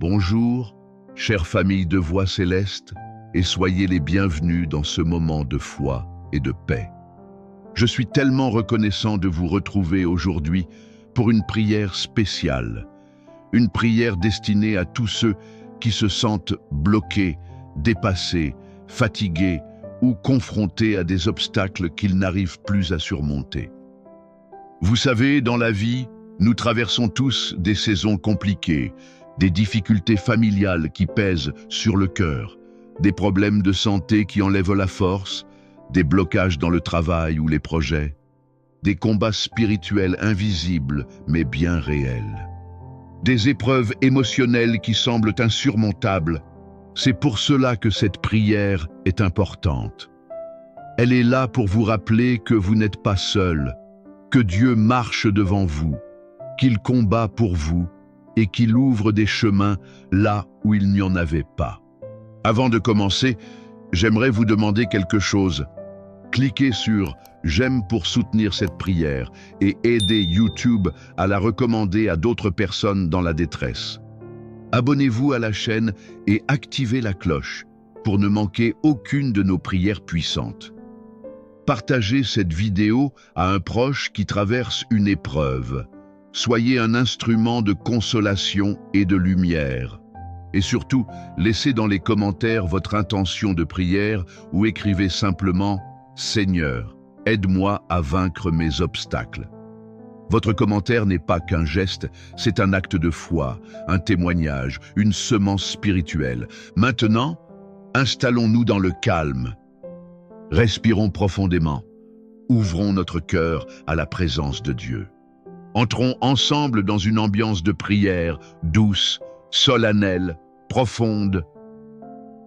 Bonjour, chère famille de Voix Céleste, et soyez les bienvenus dans ce moment de foi et de paix. Je suis tellement reconnaissant de vous retrouver aujourd'hui pour une prière spéciale, une prière destinée à tous ceux qui se sentent bloqués, dépassés, fatigués ou confrontés à des obstacles qu'ils n'arrivent plus à surmonter. Vous savez, dans la vie, nous traversons tous des saisons compliquées, des difficultés familiales qui pèsent sur le cœur, des problèmes de santé qui enlèvent la force, des blocages dans le travail ou les projets, des combats spirituels invisibles mais bien réels, des épreuves émotionnelles qui semblent insurmontables. C'est pour cela que cette prière est importante. Elle est là pour vous rappeler que vous n'êtes pas seul, que Dieu marche devant vous, qu'il combat pour vous et qu'il ouvre des chemins là où il n'y en avait pas. Avant de commencer, j'aimerais vous demander quelque chose. Cliquez sur « J'aime » pour soutenir cette prière et aider YouTube à la recommander à d'autres personnes dans la détresse. Abonnez-vous à la chaîne et activez la cloche pour ne manquer aucune de nos prières puissantes. Partagez cette vidéo à un proche qui traverse une épreuve. Soyez un instrument de consolation et de lumière. Et surtout, laissez dans les commentaires votre intention de prière ou écrivez simplement « Seigneur, aide-moi à vaincre mes obstacles ». Votre commentaire n'est pas qu'un geste, c'est un acte de foi, un témoignage, une semence spirituelle. Maintenant, installons-nous dans le calme. Respirons profondément. Ouvrons notre cœur à la présence de Dieu. Entrons ensemble dans une ambiance de prière douce, solennelle, profonde.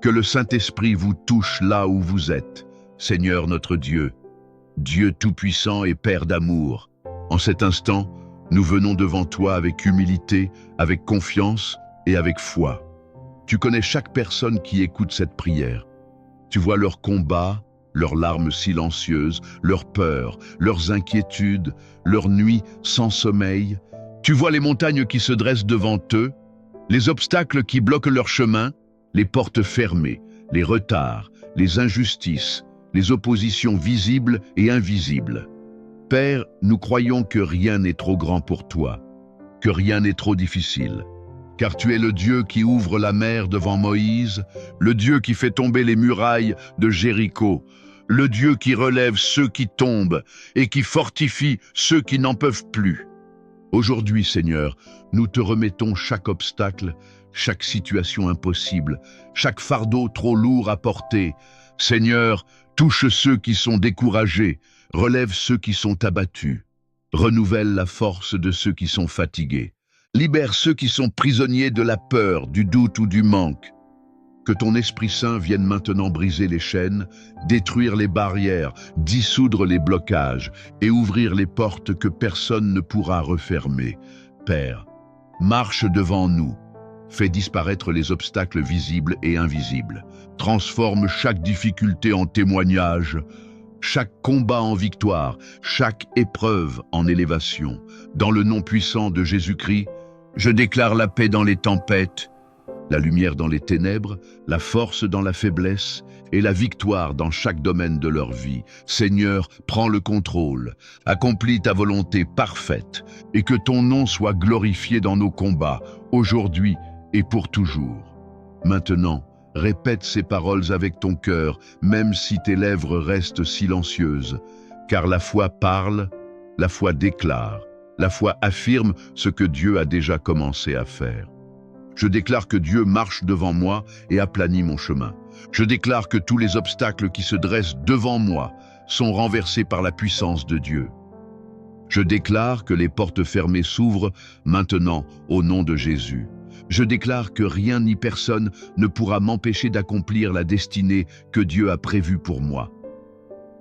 Que le Saint-Esprit vous touche là où vous êtes, Seigneur notre Dieu, Dieu tout-puissant et Père d'amour. En cet instant, nous venons devant toi avec humilité, avec confiance et avec foi. Tu connais chaque personne qui écoute cette prière. Tu vois leurs combats, leurs larmes silencieuses, leurs peurs, leurs inquiétudes, leurs nuits sans sommeil. Tu vois les montagnes qui se dressent devant eux, les obstacles qui bloquent leur chemin, les portes fermées, les retards, les injustices, les oppositions visibles et invisibles. Père, nous croyons que rien n'est trop grand pour toi, que rien n'est trop difficile. Car tu es le Dieu qui ouvre la mer devant Moïse, le Dieu qui fait tomber les murailles de Jéricho, le Dieu qui relève ceux qui tombent et qui fortifie ceux qui n'en peuvent plus. Aujourd'hui, Seigneur, nous te remettons chaque obstacle, chaque situation impossible, chaque fardeau trop lourd à porter. Seigneur, touche ceux qui sont découragés, relève ceux qui sont abattus, renouvelle la force de ceux qui sont fatigués. Libère ceux qui sont prisonniers de la peur, du doute ou du manque. Que ton Esprit Saint vienne maintenant briser les chaînes, détruire les barrières, dissoudre les blocages et ouvrir les portes que personne ne pourra refermer. Père, marche devant nous, fais disparaître les obstacles visibles et invisibles, transforme chaque difficulté en témoignage, chaque combat en victoire, chaque épreuve en élévation. Dans le nom puissant de Jésus-Christ, je déclare la paix dans les tempêtes, la lumière dans les ténèbres, la force dans la faiblesse et la victoire dans chaque domaine de leur vie. Seigneur, prends le contrôle, accomplis ta volonté parfaite et que ton nom soit glorifié dans nos combats, aujourd'hui et pour toujours. Maintenant, répète ces paroles avec ton cœur, même si tes lèvres restent silencieuses, car la foi parle, la foi déclare. La foi affirme ce que Dieu a déjà commencé à faire. Je déclare que Dieu marche devant moi et aplanit mon chemin. Je déclare que tous les obstacles qui se dressent devant moi sont renversés par la puissance de Dieu. Je déclare que les portes fermées s'ouvrent maintenant au nom de Jésus. Je déclare que rien ni personne ne pourra m'empêcher d'accomplir la destinée que Dieu a prévue pour moi.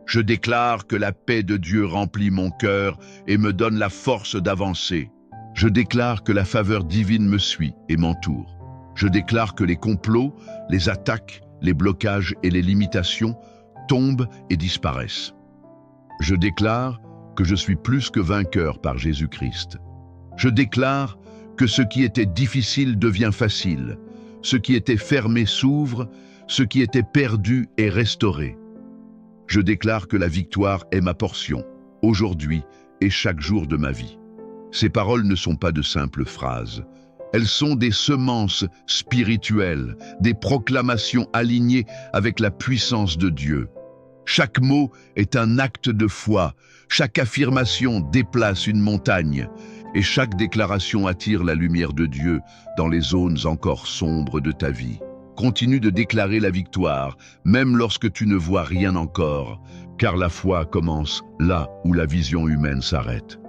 Je déclare que la paix de Dieu remplit mon cœur et me donne la force d'avancer. Je déclare que la faveur divine me suit et m'entoure. Je déclare que les complots, les attaques, les blocages et les limitations tombent et disparaissent. Je déclare que je suis plus que vainqueur par Jésus-Christ. Je déclare que ce qui était difficile devient facile, ce qui était fermé s'ouvre, ce qui était perdu est restauré. Je déclare que la victoire est ma portion, aujourd'hui et chaque jour de ma vie. Ces paroles ne sont pas de simples phrases. Elles sont des semences spirituelles, des proclamations alignées avec la puissance de Dieu. Chaque mot est un acte de foi, chaque affirmation déplace une montagne, et chaque déclaration attire la lumière de Dieu dans les zones encore sombres de ta vie. Continue de déclarer la victoire, même lorsque tu ne vois rien encore, car la foi commence là où la vision humaine s'arrête.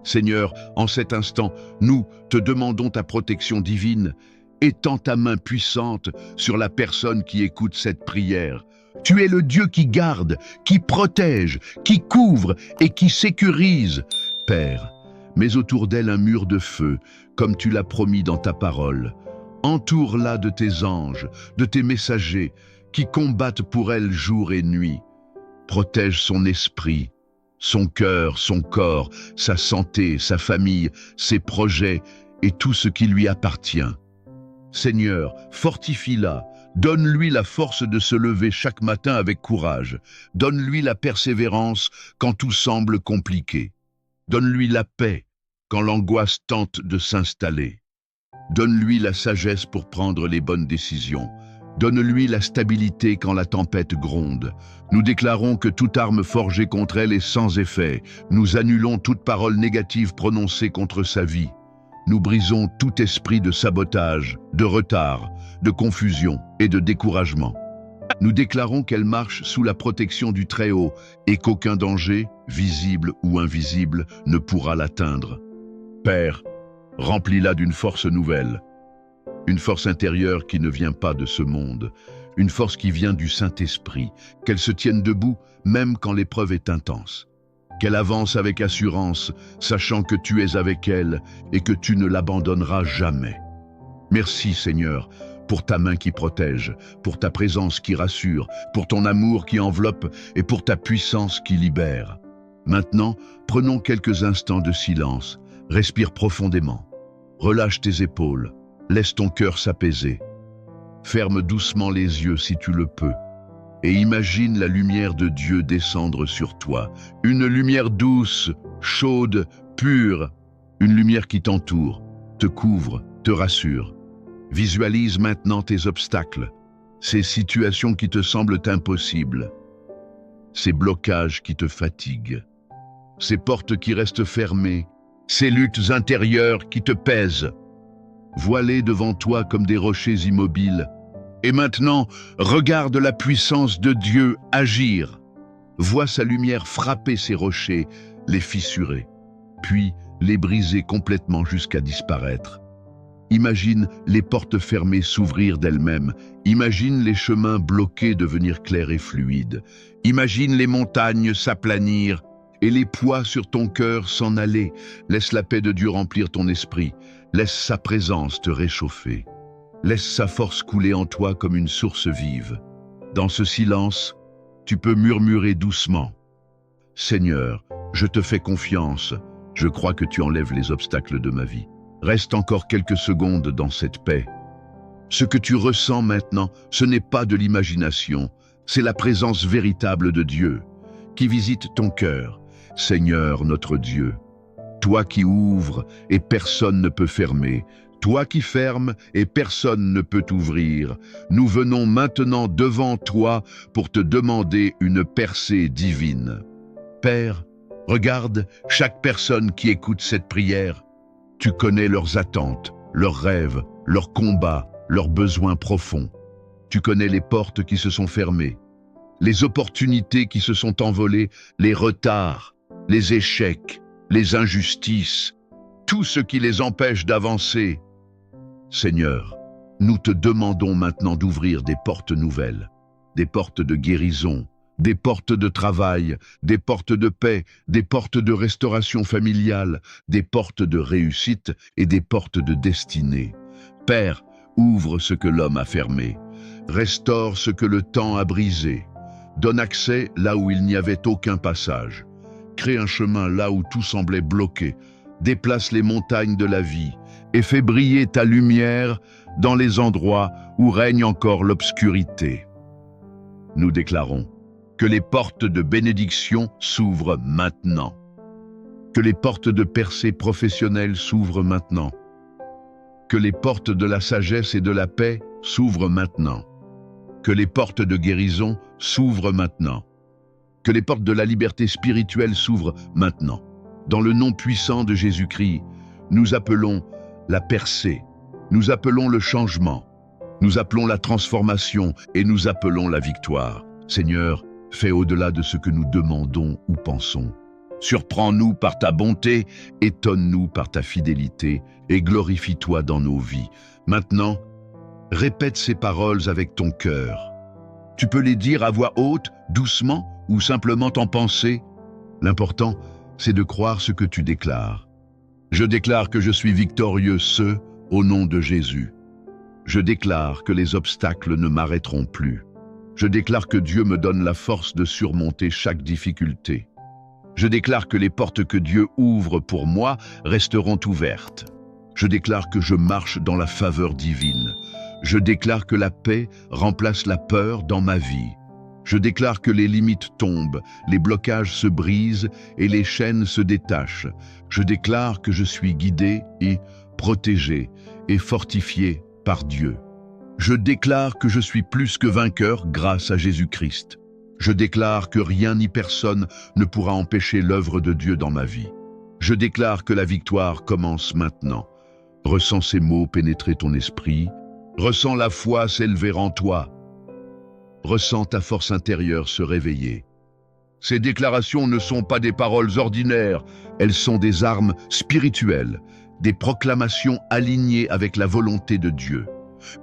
Seigneur, en cet instant, nous te demandons ta protection divine. Étends ta main puissante sur la personne qui écoute cette prière. Tu es le Dieu qui garde, qui protège, qui couvre et qui sécurise. Père, mets autour d'elle un mur de feu, comme tu l'as promis dans ta parole. Entoure-la de tes anges, de tes messagers, qui combattent pour elle jour et nuit. Protège son esprit, son cœur, son corps, sa santé, sa famille, ses projets et tout ce qui lui appartient. Seigneur, fortifie-la, donne-lui la force de se lever chaque matin avec courage, donne-lui la persévérance quand tout semble compliqué, donne-lui la paix quand l'angoisse tente de s'installer, donne-lui la sagesse pour prendre les bonnes décisions, donne-lui la stabilité quand la tempête gronde. Nous déclarons que toute arme forgée contre elle est sans effet. Nous annulons toute parole négative prononcée contre sa vie. Nous brisons tout esprit de sabotage, de retard, de confusion et de découragement. Nous déclarons qu'elle marche sous la protection du Très-Haut et qu'aucun danger, visible ou invisible, ne pourra l'atteindre. Père, remplis-la d'une force nouvelle. Une force intérieure qui ne vient pas de ce monde, une force qui vient du Saint-Esprit, qu'elle se tienne debout même quand l'épreuve est intense, qu'elle avance avec assurance, sachant que tu es avec elle et que tu ne l'abandonneras jamais. Merci Seigneur, pour ta main qui protège, pour ta présence qui rassure, pour ton amour qui enveloppe et pour ta puissance qui libère. Maintenant, prenons quelques instants de silence, respire profondément, relâche tes épaules, laisse ton cœur s'apaiser. Ferme doucement les yeux si tu le peux et imagine la lumière de Dieu descendre sur toi. Une lumière douce, chaude, pure. Une lumière qui t'entoure, te couvre, te rassure. Visualise maintenant tes obstacles, ces situations qui te semblent impossibles, ces blocages qui te fatiguent, ces portes qui restent fermées, ces luttes intérieures qui te pèsent. Vois-les devant toi comme des rochers immobiles. Et maintenant, regarde la puissance de Dieu agir. Vois sa lumière frapper ces rochers, les fissurer, puis les briser complètement jusqu'à disparaître. Imagine les portes fermées s'ouvrir d'elles-mêmes. Imagine les chemins bloqués devenir clairs et fluides. Imagine les montagnes s'aplanir et les poids sur ton cœur s'en aller. Laisse la paix de Dieu remplir ton esprit. Laisse sa présence te réchauffer. Laisse sa force couler en toi comme une source vive. Dans ce silence, tu peux murmurer doucement. Seigneur, je te fais confiance. Je crois que tu enlèves les obstacles de ma vie. Reste encore quelques secondes dans cette paix. Ce que tu ressens maintenant, ce n'est pas de l'imagination, c'est la présence véritable de Dieu qui visite ton cœur. Seigneur notre Dieu, toi qui ouvres et personne ne peut fermer, toi qui fermes et personne ne peut t'ouvrir, nous venons maintenant devant toi pour te demander une percée divine. Père, regarde chaque personne qui écoute cette prière. Tu connais leurs attentes, leurs rêves, leurs combats, leurs besoins profonds. Tu connais les portes qui se sont fermées, les opportunités qui se sont envolées, les retards, les échecs, les injustices, tout ce qui les empêche d'avancer. Seigneur, nous te demandons maintenant d'ouvrir des portes nouvelles, des portes de guérison, des portes de travail, des portes de paix, des portes de restauration familiale, des portes de réussite et des portes de destinée. Père, ouvre ce que l'homme a fermé, restaure ce que le temps a brisé, donne accès là où il n'y avait aucun passage, crée un chemin là où tout semblait bloqué, déplace les montagnes de la vie, et fais briller ta lumière dans les endroits où règne encore l'obscurité. Nous déclarons que les portes de bénédiction s'ouvrent maintenant, que les portes de percée professionnelle s'ouvrent maintenant, que les portes de la sagesse et de la paix s'ouvrent maintenant, que les portes de guérison s'ouvrent maintenant, que les portes de la liberté spirituelle s'ouvrent maintenant. Dans le nom puissant de Jésus-Christ, nous appelons la percée, nous appelons le changement, nous appelons la transformation et nous appelons la victoire. Seigneur, fais au-delà de ce que nous demandons ou pensons. Surprends-nous par ta bonté, étonne-nous par ta fidélité et glorifie-toi dans nos vies. Maintenant, répète ces paroles avec ton cœur. Tu peux les dire à voix haute, doucement ou simplement en penser. L'important, c'est de croire ce que tu déclares. Je déclare que je suis victorieux au nom de Jésus. Je déclare que les obstacles ne m'arrêteront plus. Je déclare que Dieu me donne la force de surmonter chaque difficulté. Je déclare que les portes que Dieu ouvre pour moi resteront ouvertes. Je déclare que je marche dans la faveur divine. Je déclare que la paix remplace la peur dans ma vie. Je déclare que les limites tombent, les blocages se brisent et les chaînes se détachent. Je déclare que je suis guidé et protégé et fortifié par Dieu. Je déclare que je suis plus que vainqueur grâce à Jésus-Christ. Je déclare que rien ni personne ne pourra empêcher l'œuvre de Dieu dans ma vie. Je déclare que la victoire commence maintenant. Ressens ces mots pénétrer ton esprit. Ressens la foi s'élever en toi. Ressens ta force intérieure se réveiller. Ces déclarations ne sont pas des paroles ordinaires, elles sont des armes spirituelles, des proclamations alignées avec la volonté de Dieu.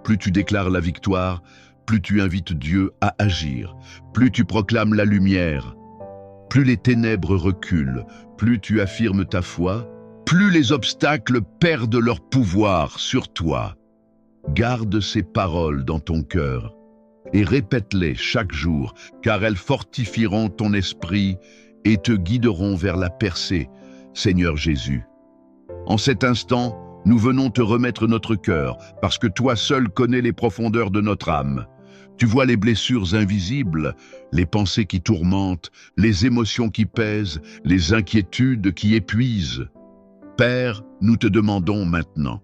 Plus tu déclares la victoire, plus tu invites Dieu à agir, plus tu proclames la lumière, plus les ténèbres reculent, plus tu affirmes ta foi, plus les obstacles perdent leur pouvoir sur toi. Garde ces paroles dans ton cœur et répète-les chaque jour, car elles fortifieront ton esprit et te guideront vers la percée, Seigneur Jésus. En cet instant, nous venons te remettre notre cœur, parce que toi seul connais les profondeurs de notre âme. Tu vois les blessures invisibles, les pensées qui tourmentent, les émotions qui pèsent, les inquiétudes qui épuisent. Père, nous te demandons maintenant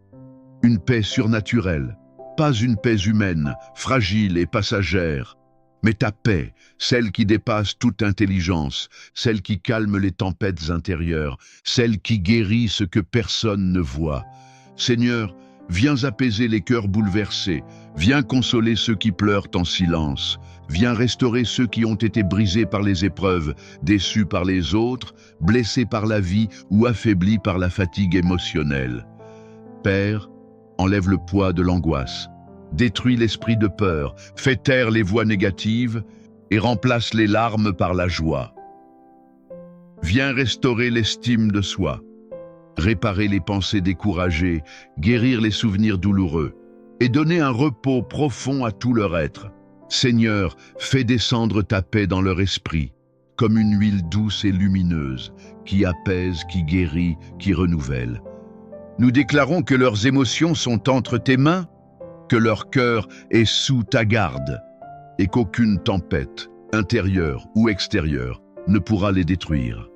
une paix surnaturelle, pas une paix humaine, fragile et passagère, mais ta paix, celle qui dépasse toute intelligence, celle qui calme les tempêtes intérieures, celle qui guérit ce que personne ne voit. Seigneur, viens apaiser les cœurs bouleversés, viens consoler ceux qui pleurent en silence, viens restaurer ceux qui ont été brisés par les épreuves, déçus par les autres, blessés par la vie ou affaiblis par la fatigue émotionnelle. Père, enlève le poids de l'angoisse, détruis l'esprit de peur, fais taire les voix négatives et remplace les larmes par la joie. Viens restaurer l'estime de soi, réparer les pensées découragées, guérir les souvenirs douloureux et donner un repos profond à tout leur être. Seigneur, fais descendre ta paix dans leur esprit, comme une huile douce et lumineuse, qui apaise, qui guérit, qui renouvelle. Nous déclarons que leurs émotions sont entre tes mains, que leur cœur est sous ta garde, et qu'aucune tempête, intérieure ou extérieure, ne pourra les détruire.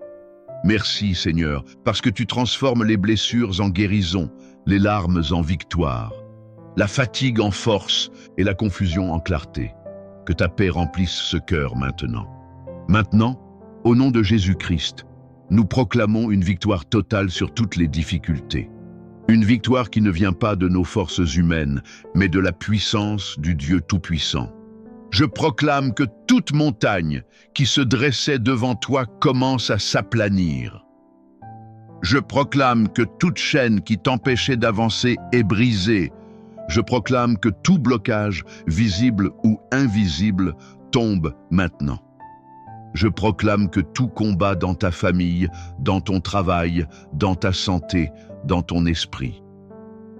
Merci Seigneur, parce que tu transformes les blessures en guérison, les larmes en victoire, la fatigue en force et la confusion en clarté. Que ta paix remplisse ce cœur maintenant. Maintenant, au nom de Jésus-Christ, nous proclamons une victoire totale sur toutes les difficultés. Une victoire qui ne vient pas de nos forces humaines, mais de la puissance du Dieu Tout-Puissant. Je proclame que toute montagne qui se dressait devant toi commence à s'aplanir. Je proclame que toute chaîne qui t'empêchait d'avancer est brisée. Je proclame que tout blocage, visible ou invisible, tombe maintenant. Je proclame que tout combat dans ta famille, dans ton travail, dans ta santé, dans ton esprit,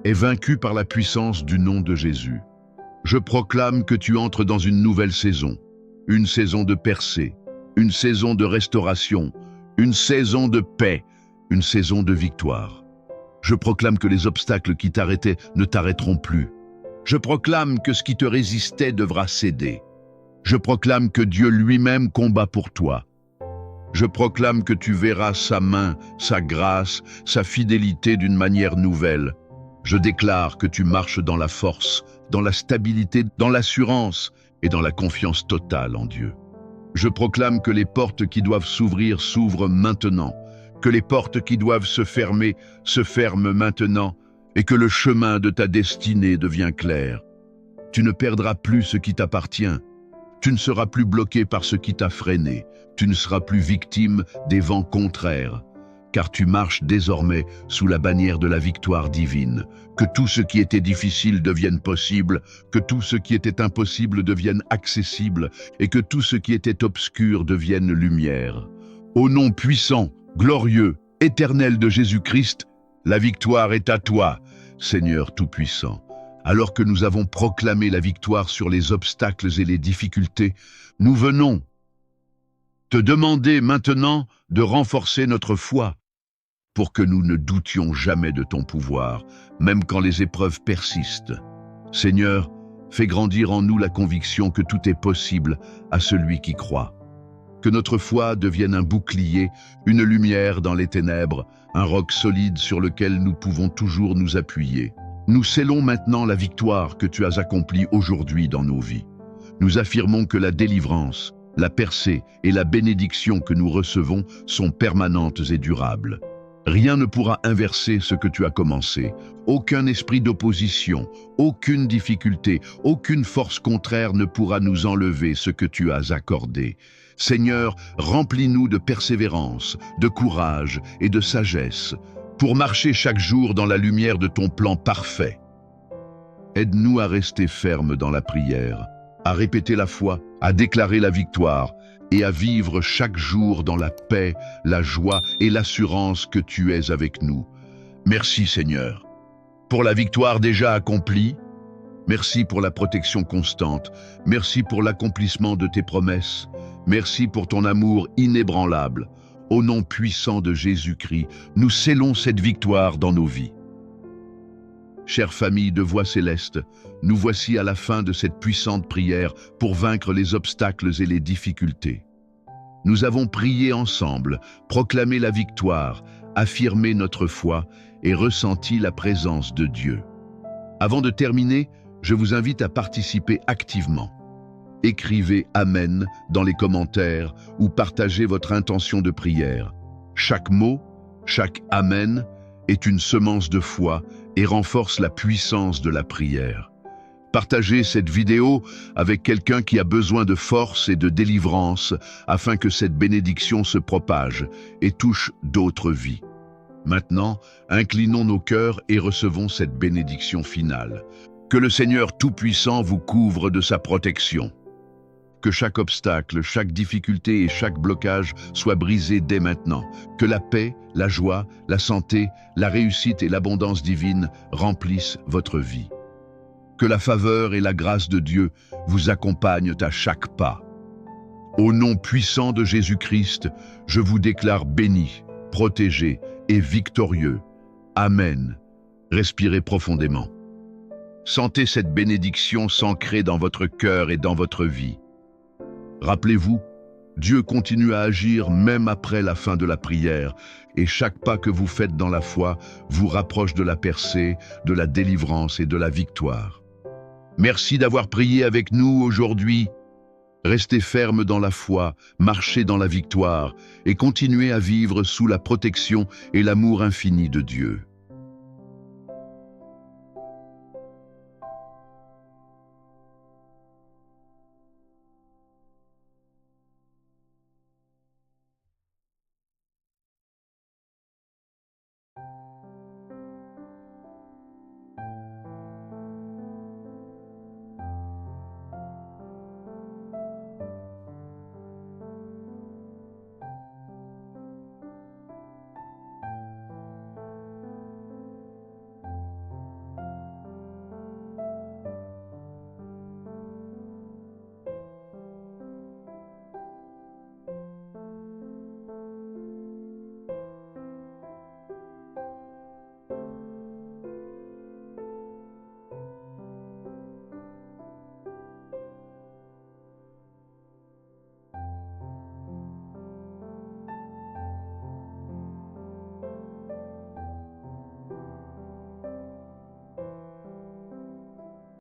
est vaincu par la puissance du nom de Jésus. Je proclame que tu entres dans une nouvelle saison, une saison de percée, une saison de restauration, une saison de paix, une saison de victoire. Je proclame que les obstacles qui t'arrêtaient ne t'arrêteront plus. Je proclame que ce qui te résistait devra céder. Je proclame que Dieu lui-même combat pour toi. Je proclame que tu verras sa main, sa grâce, sa fidélité d'une manière nouvelle. Je déclare que tu marches dans la force, dans la stabilité, dans l'assurance et dans la confiance totale en Dieu. Je proclame que les portes qui doivent s'ouvrir s'ouvrent maintenant, que les portes qui doivent se ferment maintenant, et que le chemin de ta destinée devient clair. Tu ne perdras plus ce qui t'appartient. Tu ne seras plus bloqué par ce qui t'a freiné. Tu ne seras plus victime des vents contraires, car tu marches désormais sous la bannière de la victoire divine. Que tout ce qui était difficile devienne possible, que tout ce qui était impossible devienne accessible, et que tout ce qui était obscur devienne lumière. Au nom puissant, glorieux, éternel de Jésus-Christ, la victoire est à toi, Seigneur Tout-Puissant. Alors que nous avons proclamé la victoire sur les obstacles et les difficultés, nous venons te demander maintenant de renforcer notre foi pour que nous ne doutions jamais de ton pouvoir, même quand les épreuves persistent. Seigneur, fais grandir en nous la conviction que tout est possible à celui qui croit. Que notre foi devienne un bouclier, une lumière dans les ténèbres, un roc solide sur lequel nous pouvons toujours nous appuyer. Nous scellons maintenant la victoire que tu as accomplie aujourd'hui dans nos vies. Nous affirmons que la délivrance, la percée et la bénédiction que nous recevons sont permanentes et durables. Rien ne pourra inverser ce que tu as commencé. Aucun esprit d'opposition, aucune difficulté, aucune force contraire ne pourra nous enlever ce que tu as accordé. Seigneur, remplis-nous de persévérance, de courage et de sagesse pour marcher chaque jour dans la lumière de ton plan parfait. Aide-nous à rester fermes dans la prière, à répéter la foi, à déclarer la victoire et à vivre chaque jour dans la paix, la joie et l'assurance que tu es avec nous. Merci Seigneur, pour la victoire déjà accomplie. Merci pour la protection constante. Merci pour l'accomplissement de tes promesses. Merci pour ton amour inébranlable. Au nom puissant de Jésus-Christ, nous scellons cette victoire dans nos vies. Chère famille de Voix Céleste, nous voici à la fin de cette puissante prière pour vaincre les obstacles et les difficultés. Nous avons prié ensemble, proclamé la victoire, affirmé notre foi et ressenti la présence de Dieu. Avant de terminer, je vous invite à participer activement. Écrivez « Amen » dans les commentaires ou partagez votre intention de prière. Chaque mot, chaque « Amen » est une semence de foi et renforce la puissance de la prière. Partagez cette vidéo avec quelqu'un qui a besoin de force et de délivrance afin que cette bénédiction se propage et touche d'autres vies. Maintenant, inclinons nos cœurs et recevons cette bénédiction finale. Que le Seigneur Tout-Puissant vous couvre de sa protection. Que chaque obstacle, chaque difficulté et chaque blocage soit brisé dès maintenant. Que la paix, la joie, la santé, la réussite et l'abondance divine remplissent votre vie. Que la faveur et la grâce de Dieu vous accompagnent à chaque pas. Au nom puissant de Jésus-Christ, je vous déclare béni, protégé et victorieux. Amen. Respirez profondément. Sentez cette bénédiction s'ancrer dans votre cœur et dans votre vie. Rappelez-vous, Dieu continue à agir même après la fin de la prière, et chaque pas que vous faites dans la foi vous rapproche de la percée, de la délivrance et de la victoire. Merci d'avoir prié avec nous aujourd'hui. Restez fermes dans la foi, marchez dans la victoire et continuez à vivre sous la protection et l'amour infini de Dieu.